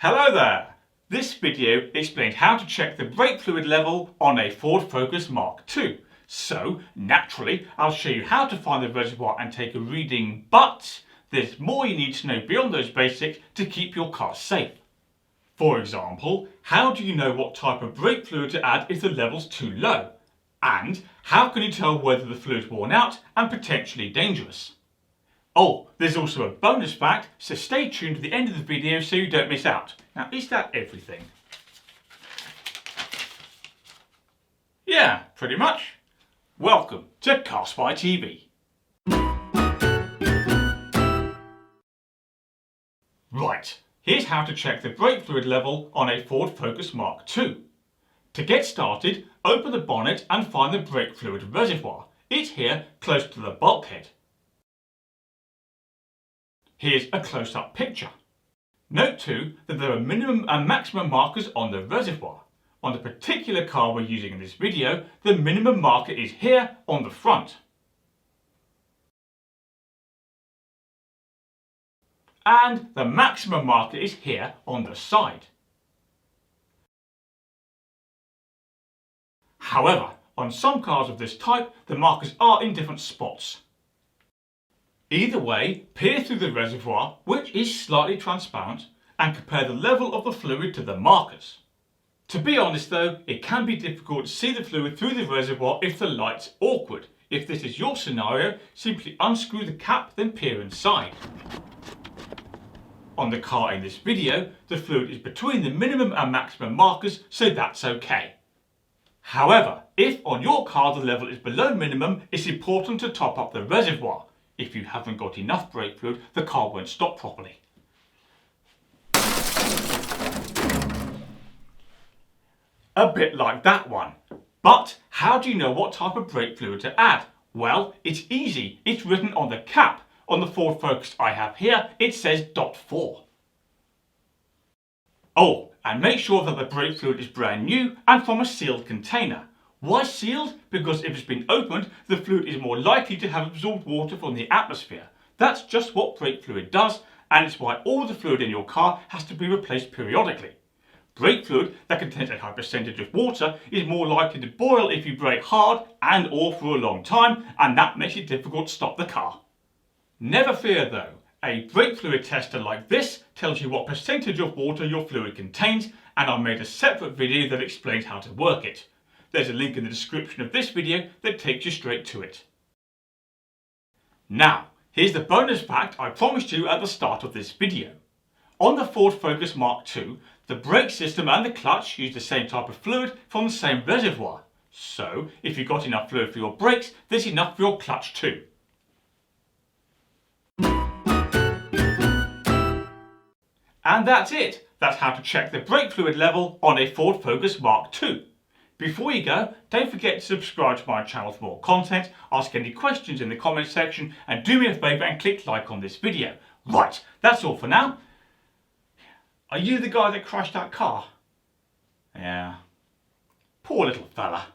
Hello there! This video explains how to check the brake fluid level on a Ford Focus Mk2. So, naturally, I'll show you how to find the reservoir and take a reading, but there's more you need to know beyond those basics to keep your car safe. For example, how do you know what type of brake fluid to add if the level's too low? And how can you tell whether the fluid's worn out and potentially dangerous? Oh, there's also a bonus fact, so stay tuned to the end of the video so you don't miss out. Now, is that everything? Yeah, pretty much. Welcome to Car Spy TV. Right, here's how to check the brake fluid level on a Ford Focus Mk2. To get started, open the bonnet and find the brake fluid reservoir. It's here, close to the bulkhead. Here's a close-up picture. Note too that there are minimum and maximum markers on the reservoir. On the particular car we're using in this video, the minimum marker is here on the front. And the maximum marker is here on the side. However, on some cars of this type, the markers are in different spots. Either way, peer through the reservoir, which is slightly transparent, and compare the level of the fluid to the markers. To be honest though, it can be difficult to see the fluid through the reservoir if the light's awkward. If this is your scenario, simply unscrew the cap, then peer inside. On the car in this video, the fluid is between the minimum and maximum markers, so that's okay. However, if on your car the level is below minimum, it's important to top up the reservoir. If you haven't got enough brake fluid, the car won't stop properly. A bit like that one. But how do you know what type of brake fluid to add? Well, it's easy. It's written on the cap. On the Ford Focus I have here, it says .4. Oh, and make sure that the brake fluid is brand new and from a sealed container. Why sealed? Because if it's been opened, the fluid is more likely to have absorbed water from the atmosphere. That's just what brake fluid does, and it's why all the fluid in your car has to be replaced periodically. Brake fluid that contains a high percentage of water is more likely to boil if you brake hard and or for a long time, and that makes it difficult to stop the car. Never fear though, a brake fluid tester like this tells you what percentage of water your fluid contains, and I've made a separate video that explains how to work it. There's a link in the description of this video that takes you straight to it. Now, here's the bonus fact I promised you at the start of this video. On the Ford Focus Mk2, the brake system and the clutch use the same type of fluid from the same reservoir. So, if you've got enough fluid for your brakes, there's enough for your clutch too. And that's it. That's how to check the brake fluid level on a Ford Focus Mk2. Before you go, don't forget to subscribe to my channel for more content, ask any questions in the comments section, and do me a favour and click like on this video. Right, that's all for now. Are you the guy that crashed that car? Yeah. Poor little fella.